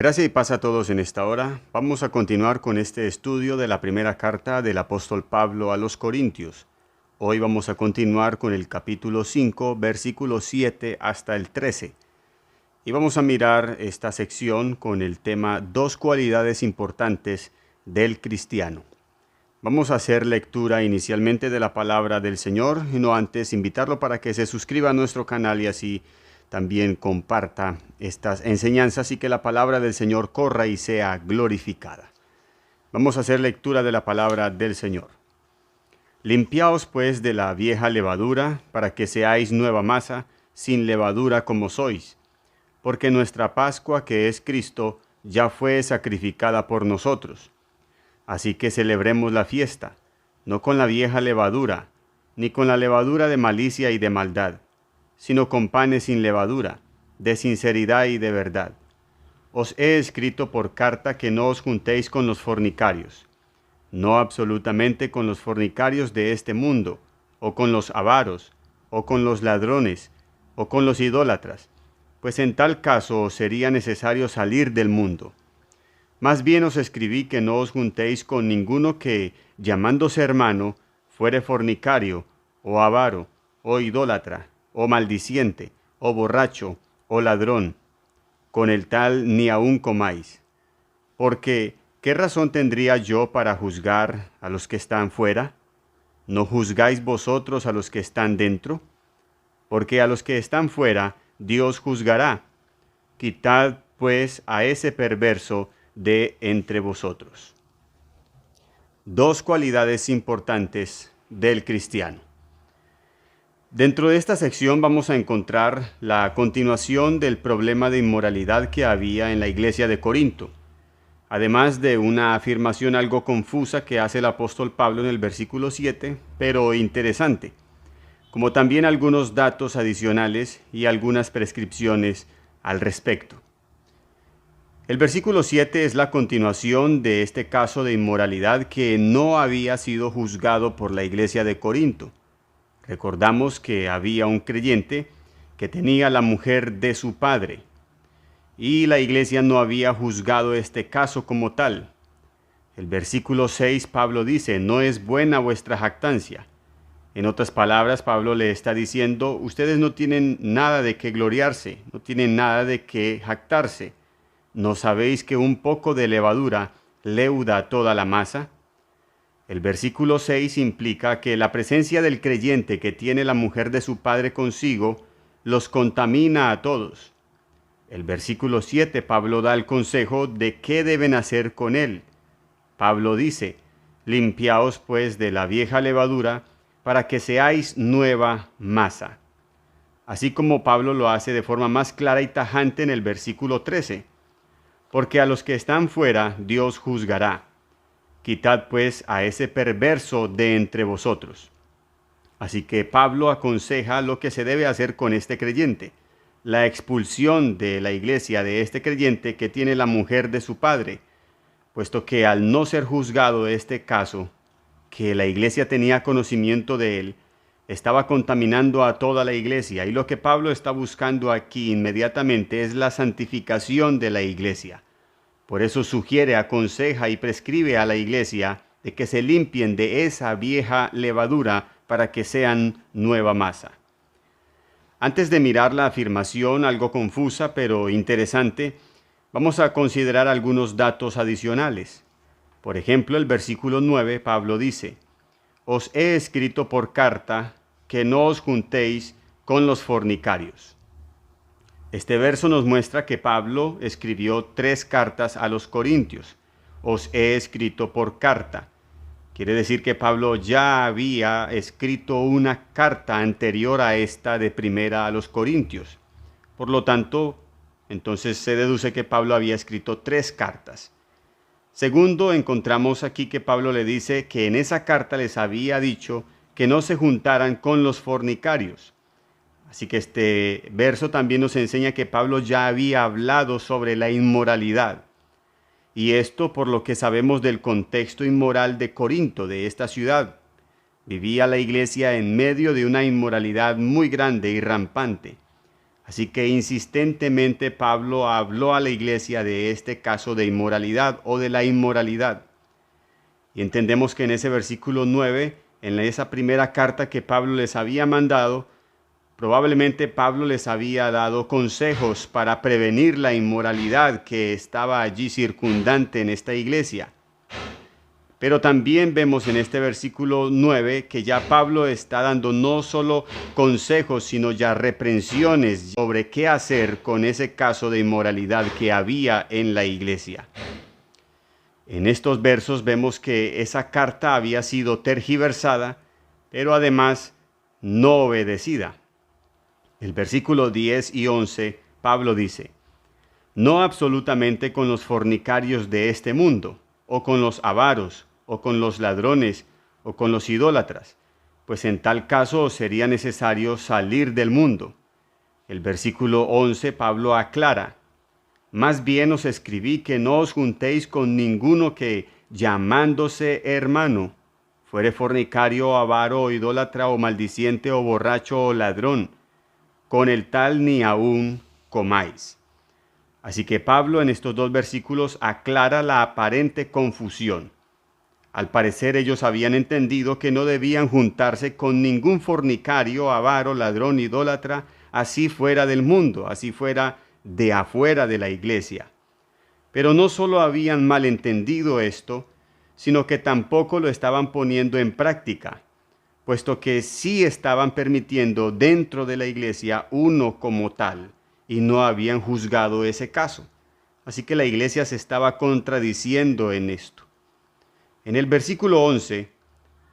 Gracias y paz a todos en esta hora. Vamos a continuar con este estudio de la primera carta del apóstol Pablo a los Corintios. Hoy vamos a continuar con el capítulo 5, versículo 7 hasta el 13. Y vamos a mirar esta sección con el tema dos cualidades importantes del cristiano. Vamos a hacer lectura inicialmente de la palabra del Señor y no antes invitarlo para que se suscriba a nuestro canal y así también comparta estas enseñanzas y que la palabra del Señor corra y sea glorificada. Vamos a hacer lectura de la palabra del Señor. Limpiaos pues de la vieja levadura, para que seáis nueva masa, sin levadura como sois. Porque nuestra Pascua, que es Cristo, ya fue sacrificada por nosotros. Así que celebremos la fiesta, no con la vieja levadura, ni con la levadura de malicia y de maldad, sino con panes sin levadura, de sinceridad y de verdad. Os he escrito por carta que no os juntéis con los fornicarios, no absolutamente con los fornicarios de este mundo, o con los avaros, o con los ladrones, o con los idólatras, pues en tal caso os sería necesario salir del mundo. Más bien os escribí que no os juntéis con ninguno que, llamándose hermano, fuere fornicario, o avaro, o idólatra, o maldiciente, o borracho, o ladrón. Con el tal ni aun comáis. Porque, ¿qué razón tendría yo para juzgar a los que están fuera? ¿No juzgáis vosotros a los que están dentro? Porque a los que están fuera, Dios juzgará. Quitad, pues, a ese perverso de entre vosotros. Dos cualidades importantes del cristiano. Dentro de esta sección vamos a encontrar la continuación del problema de inmoralidad que había en la iglesia de Corinto, además de una afirmación algo confusa que hace el apóstol Pablo en el versículo 7, pero interesante, como también algunos datos adicionales y algunas prescripciones al respecto. El versículo 7 es la continuación de este caso de inmoralidad que no había sido juzgado por la iglesia de Corinto. Recordamos que había un creyente que tenía la mujer de su padre y la iglesia no había juzgado este caso como tal. El versículo 6 Pablo dice, no es buena vuestra jactancia. En otras palabras, Pablo le está diciendo, ustedes no tienen nada de qué gloriarse, no tienen nada de qué jactarse. ¿No sabéis que un poco de levadura leuda toda la masa? El versículo 6 implica que la presencia del creyente que tiene la mujer de su padre consigo los contamina a todos. El versículo 7 Pablo da el consejo de qué deben hacer con él. Pablo dice, limpiaos pues de la vieja levadura para que seáis nueva masa. Así como Pablo lo hace de forma más clara y tajante en el versículo 13. Porque a los que están fuera Dios juzgará. Quitad pues a ese perverso de entre vosotros. Así que Pablo aconseja lo que se debe hacer con este creyente, la expulsión de la iglesia de este creyente que tiene la mujer de su padre, puesto que al no ser juzgado este caso, que la iglesia tenía conocimiento de él, estaba contaminando a toda la iglesia, y lo que Pablo está buscando aquí inmediatamente es la santificación de la iglesia. Por eso sugiere, aconseja y prescribe a la iglesia de que se limpien de esa vieja levadura para que sean nueva masa. Antes de mirar la afirmación, algo confusa pero interesante, vamos a considerar algunos datos adicionales. Por ejemplo, el versículo 9, Pablo dice, os he escrito por carta que no os juntéis con los fornicarios. Este verso nos muestra que Pablo escribió 3 cartas a los Corintios. Os he escrito por carta. Quiere decir que Pablo ya había escrito una carta anterior a esta de primera a los Corintios. Por lo tanto, entonces se deduce que Pablo había escrito 3 cartas. Segundo, encontramos aquí que Pablo le dice que en esa carta les había dicho que no se juntaran con los fornicarios. Así que este verso también nos enseña que Pablo ya había hablado sobre la inmoralidad. Y esto por lo que sabemos del contexto inmoral de Corinto, de esta ciudad. Vivía la iglesia en medio de una inmoralidad muy grande y rampante. Así que insistentemente Pablo habló a la iglesia de este caso de inmoralidad o de la inmoralidad. Y entendemos que en ese versículo 9, en esa primera carta que Pablo les había mandado, probablemente Pablo les había dado consejos para prevenir la inmoralidad que estaba allí circundante en esta iglesia. Pero también vemos en este versículo 9 que ya Pablo está dando no solo consejos, sino ya reprensiones sobre qué hacer con ese caso de inmoralidad que había en la iglesia. En estos versos vemos que esa carta había sido tergiversada, pero además no obedecida. El versículo 10 y 11, Pablo dice: no absolutamente con los fornicarios de este mundo, o con los avaros, o con los ladrones, o con los idólatras, pues en tal caso sería necesario salir del mundo. El versículo 11, Pablo aclara: más bien os escribí que no os juntéis con ninguno que, llamándose hermano, fuere fornicario, avaro, o idólatra, o maldiciente, o borracho, o ladrón. Con el tal ni aún comáis. Así que Pablo en estos dos versículos aclara la aparente confusión. Al parecer ellos habían entendido que no debían juntarse con ningún fornicario, avaro, ladrón, idólatra, así fuera del mundo, así fuera de afuera de la iglesia. Pero no solo habían malentendido esto, sino que tampoco lo estaban poniendo en práctica, puesto que sí estaban permitiendo dentro de la iglesia uno como tal, y no habían juzgado ese caso. Así que la iglesia se estaba contradiciendo en esto. En el versículo 11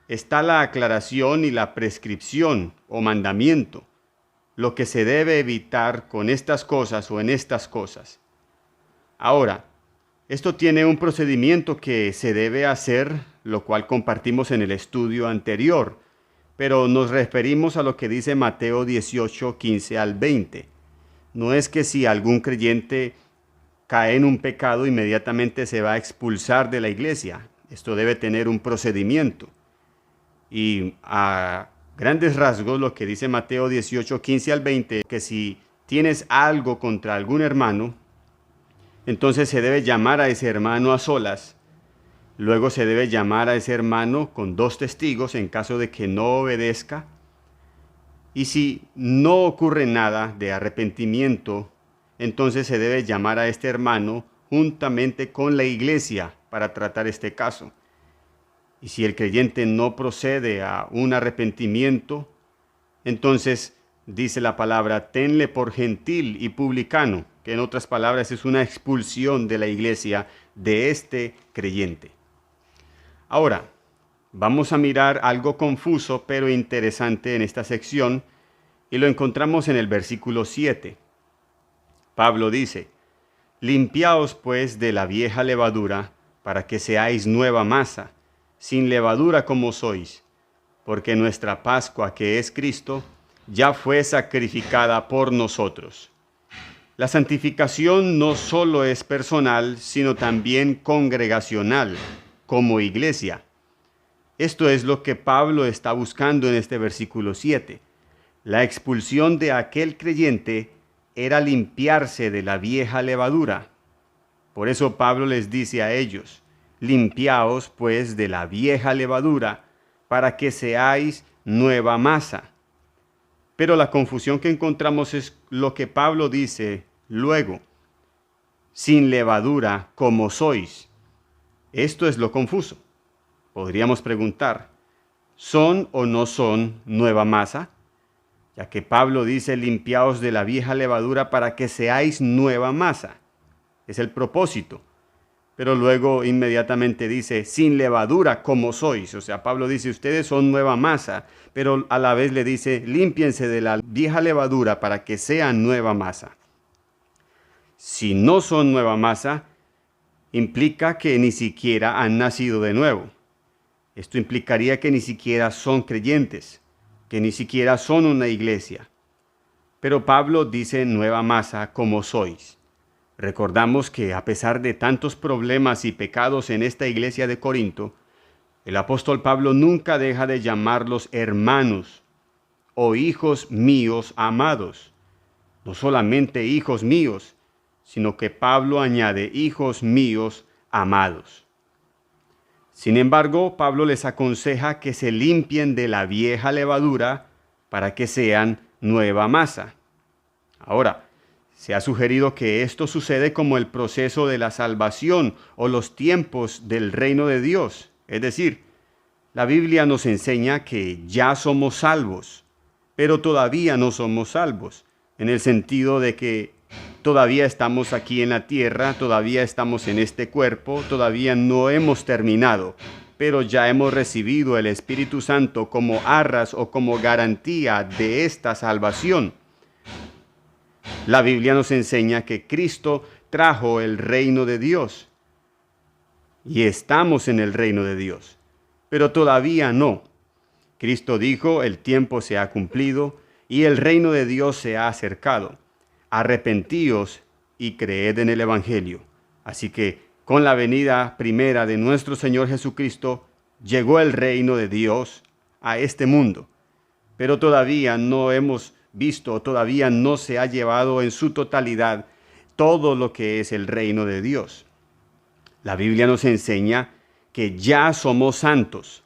está la aclaración y la prescripción o mandamiento, lo que se debe evitar con estas cosas o en estas cosas. Ahora, esto tiene un procedimiento que se debe hacer, lo cual compartimos en el estudio anterior, pero nos referimos a lo que dice Mateo 18, 15 al 20. No es que si algún creyente cae en un pecado, inmediatamente se va a expulsar de la iglesia. Esto debe tener un procedimiento. Y a grandes rasgos lo que dice Mateo 18, 15 al 20, que si tienes algo contra algún hermano, entonces se debe llamar a ese hermano a solas. Luego se debe llamar a ese hermano con 2 testigos en caso de que no obedezca. Y si no ocurre nada de arrepentimiento, entonces se debe llamar a este hermano juntamente con la iglesia para tratar este caso. Y si el creyente no procede a un arrepentimiento, entonces dice la palabra: tenle por gentil y publicano, que en otras palabras es una expulsión de la iglesia de este creyente. Ahora, vamos a mirar algo confuso pero interesante en esta sección, y lo encontramos en el versículo 7. Pablo dice: limpiaos pues de la vieja levadura, para que seáis nueva masa, sin levadura como sois, porque nuestra Pascua, que es Cristo, ya fue sacrificada por nosotros. La santificación no solo es personal, sino también congregacional, como iglesia. Esto es lo que Pablo está buscando en este versículo 7. La expulsión de aquel creyente era limpiarse de la vieja levadura. Por eso Pablo les dice a ellos: limpiaos pues de la vieja levadura, para que seáis nueva masa. Pero la confusión que encontramos es lo que Pablo dice luego: sin levadura como sois. Esto es lo confuso. Podríamos preguntar: ¿son o no son nueva masa? Ya que Pablo dice: limpiaos de la vieja levadura para que seáis nueva masa. Es el propósito. Pero luego inmediatamente dice: sin levadura como sois. O sea, Pablo dice: ustedes son nueva masa, pero a la vez le dice: límpiense de la vieja levadura para que sean nueva masa. Si no son nueva masa, implica que ni siquiera han nacido de nuevo. Esto implicaría que ni siquiera son creyentes, que ni siquiera son una iglesia. Pero Pablo dice: nueva masa como sois. Recordamos que a pesar de tantos problemas y pecados en esta iglesia de Corinto, el apóstol Pablo nunca deja de llamarlos hermanos o hijos míos amados. No solamente hijos míos, sino que Pablo añade, hijos míos amados. Sin embargo, Pablo les aconseja que se limpien de la vieja levadura para que sean nueva masa. Ahora, se ha sugerido que esto sucede como el proceso de la salvación o los tiempos del reino de Dios. Es decir, la Biblia nos enseña que ya somos salvos, pero todavía no somos salvos, en el sentido de que todavía estamos aquí en la tierra, todavía estamos en este cuerpo, todavía no hemos terminado, pero ya hemos recibido el Espíritu Santo como arras o como garantía de esta salvación. La Biblia nos enseña que Cristo trajo el reino de Dios y estamos en el reino de Dios, pero todavía no. Cristo dijo, el tiempo se ha cumplido y el reino de Dios se ha acercado. Arrepentíos y creed en el Evangelio. Así que con la venida primera de nuestro Señor Jesucristo, llegó el reino de Dios a este mundo. Pero todavía no hemos visto, todavía no se ha llevado en su totalidad todo lo que es el reino de Dios. La Biblia nos enseña que ya somos santos,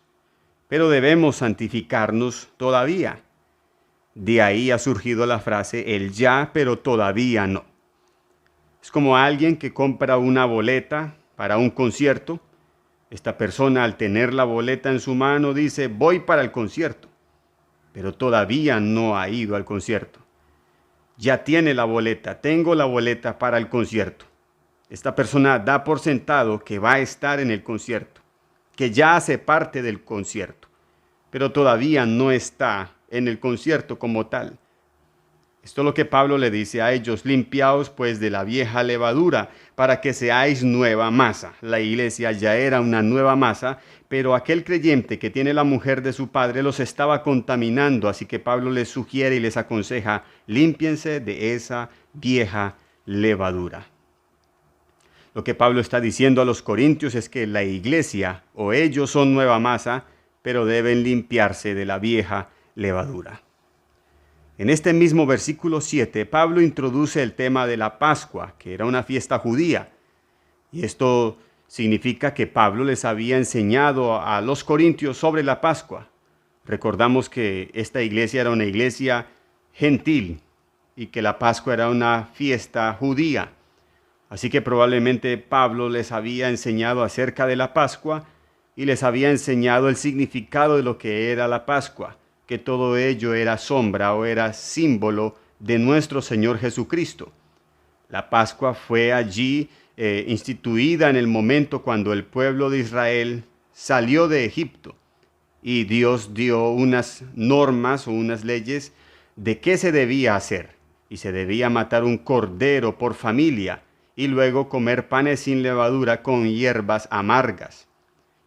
pero debemos santificarnos todavía. De ahí ha surgido la frase, el ya, pero todavía no. Es como alguien que compra una boleta para un concierto. Esta persona, al tener la boleta en su mano, dice, voy para el concierto, pero todavía no ha ido al concierto. Ya tiene la boleta, tengo la boleta para el concierto. Esta persona da por sentado que va a estar en el concierto, que ya hace parte del concierto, pero todavía no está en el concierto como tal. Esto es lo que Pablo le dice a ellos, limpiaos pues de la vieja levadura para que seáis nueva masa. La iglesia ya era una nueva masa, pero aquel creyente que tiene la mujer de su padre los estaba contaminando, así que Pablo les sugiere y les aconseja, límpiense de esa vieja levadura. Lo que Pablo está diciendo a los corintios es que la iglesia o ellos son nueva masa, pero deben limpiarse de la vieja levadura. En este mismo versículo 7, Pablo introduce el tema de la Pascua, que era una fiesta judía. Y esto significa que Pablo les había enseñado a los corintios sobre la Pascua. Recordamos que esta iglesia era una iglesia gentil y que la Pascua era una fiesta judía. Así que probablemente Pablo les había enseñado acerca de la Pascua y les había enseñado el significado de lo que era la Pascua, que todo ello era sombra o era símbolo de nuestro Señor Jesucristo. La Pascua fue allí instituida en el momento cuando el pueblo de Israel salió de Egipto y Dios dio unas normas o unas leyes de qué se debía hacer. Y se debía matar un cordero por familia y luego comer panes sin levadura con hierbas amargas.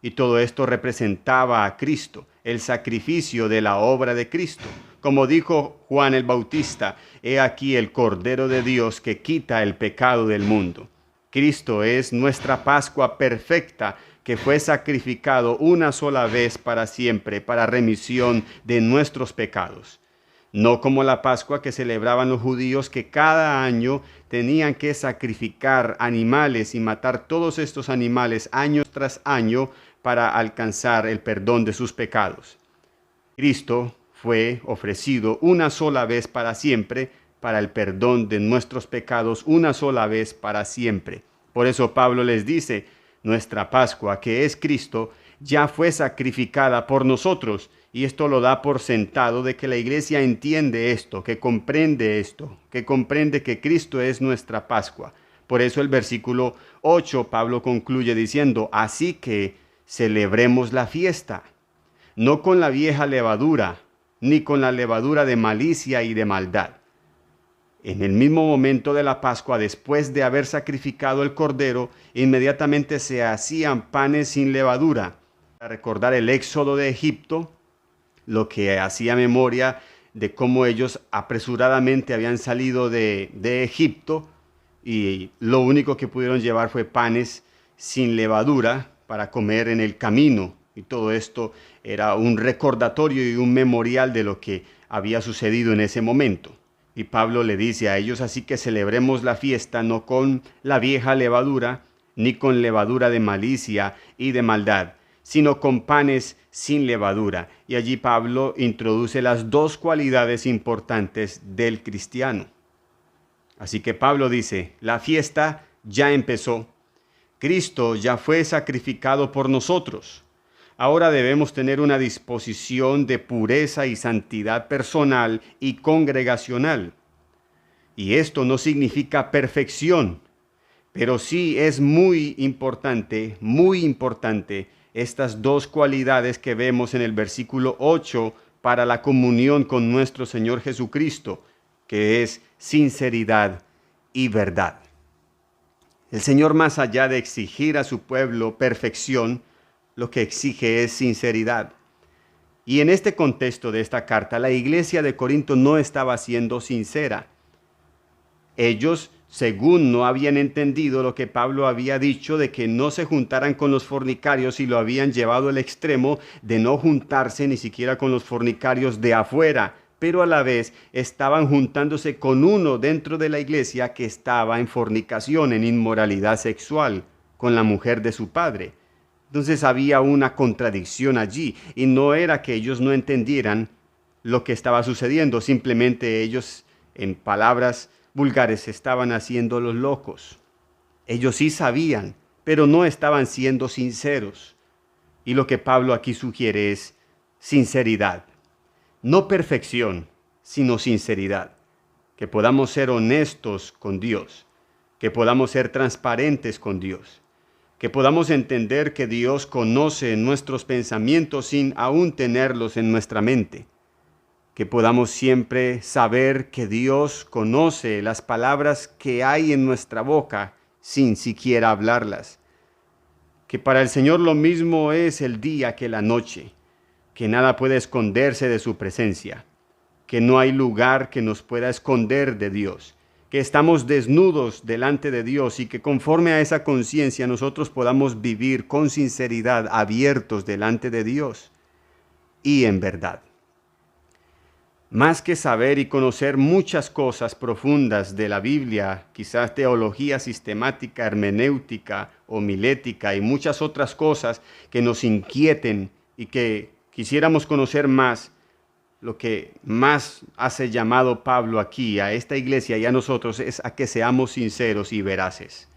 Y todo esto representaba a Cristo, el sacrificio de la obra de Cristo. Como dijo Juan el Bautista, he aquí el Cordero de Dios que quita el pecado del mundo. Cristo es nuestra Pascua perfecta, que fue sacrificado una sola vez para siempre, para remisión de nuestros pecados. No como la Pascua que celebraban los judíos, que cada año tenían que sacrificar animales y matar todos estos animales año tras año para alcanzar el perdón de sus pecados. Cristo fue ofrecido una sola vez para siempre para el perdón de nuestros pecados, una sola vez para siempre. Por eso Pablo les dice, nuestra Pascua, que es Cristo, ya fue sacrificada por nosotros, y esto lo da por sentado de que la iglesia entiende esto, que comprende que Cristo es nuestra Pascua. Por eso el versículo 8, Pablo concluye diciendo, así que celebremos la fiesta, no con la vieja levadura, ni con la levadura de malicia y de maldad. En el mismo momento de la Pascua, después de haber sacrificado el cordero, inmediatamente se hacían panes sin levadura, para recordar el éxodo de Egipto, lo que hacía memoria de cómo ellos apresuradamente habían salido de Egipto y lo único que pudieron llevar fue panes sin levadura para comer en el camino. Y todo esto era un recordatorio y un memorial de lo que había sucedido en ese momento. Y Pablo le dice a ellos, así que celebremos la fiesta no con la vieja levadura, ni con levadura de malicia y de maldad, sino con panes sin levadura. Y allí Pablo introduce las dos cualidades importantes del cristiano. Así que Pablo dice, la fiesta ya empezó. Cristo ya fue sacrificado por nosotros. Ahora debemos tener una disposición de pureza y santidad personal y congregacional. Y esto no significa perfección, pero sí es muy importante, estas dos cualidades que vemos en el versículo 8 para la comunión con nuestro Señor Jesucristo, que es sinceridad y verdad. El Señor, más allá de exigir a su pueblo perfección, lo que exige es sinceridad. Y en este contexto de esta carta, la iglesia de Corinto no estaba siendo sincera. Ellos, según no habían entendido lo que Pablo había dicho de que no se juntaran con los fornicarios, y lo habían llevado al extremo de no juntarse ni siquiera con los fornicarios de afuera, pero a la vez estaban juntándose con uno dentro de la iglesia que estaba en fornicación, en inmoralidad sexual, con la mujer de su padre. Entonces había una contradicción allí, y no era que ellos no entendieran lo que estaba sucediendo, simplemente ellos, en palabras vulgares, estaban haciendo los locos. Ellos sí sabían, pero no estaban siendo sinceros. Y lo que Pablo aquí sugiere es sinceridad. No perfección, sino sinceridad. Que podamos ser honestos con Dios, que podamos ser transparentes con Dios, que podamos entender que Dios conoce nuestros pensamientos sin aún tenerlos en nuestra mente, que podamos siempre saber que Dios conoce las palabras que hay en nuestra boca sin siquiera hablarlas, que para el Señor lo mismo es el día que la noche, que nada puede esconderse de su presencia, que no hay lugar que nos pueda esconder de Dios, que estamos desnudos delante de Dios y que conforme a esa conciencia nosotros podamos vivir con sinceridad, abiertos delante de Dios y en verdad. Más que saber y conocer muchas cosas profundas de la Biblia, quizás teología sistemática, hermenéutica, homilética y muchas otras cosas que nos inquieten y que quisiéramos conocer más, lo que más hace llamado Pablo aquí a esta iglesia y a nosotros es a que seamos sinceros y veraces.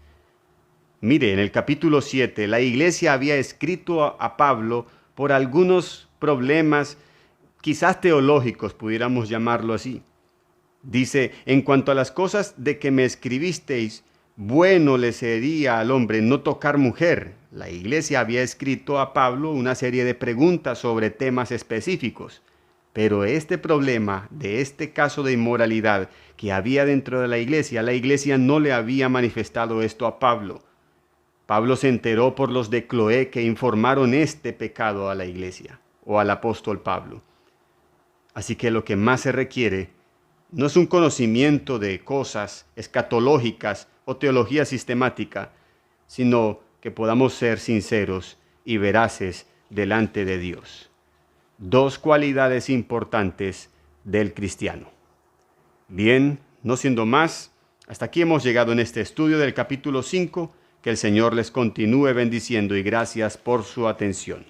Mire, en el capítulo 7, la iglesia había escrito a Pablo por algunos problemas, quizás teológicos, pudiéramos llamarlo así. Dice, en cuanto a las cosas de que me escribisteis, bueno le sería al hombre no tocar mujer. La iglesia había escrito a Pablo una serie de preguntas sobre temas específicos, pero este problema de este caso de inmoralidad que había dentro de la iglesia no le había manifestado esto a Pablo. Pablo se enteró por los de Cloé que informaron este pecado a la iglesia o al apóstol Pablo. Así que lo que más se requiere no es un conocimiento de cosas escatológicas o teología sistemática, sino que podamos ser sinceros y veraces delante de Dios. Dos cualidades importantes del cristiano. Bien, no siendo más, hasta aquí hemos llegado en este estudio del capítulo 5. Que el Señor les continúe bendiciendo y gracias por su atención.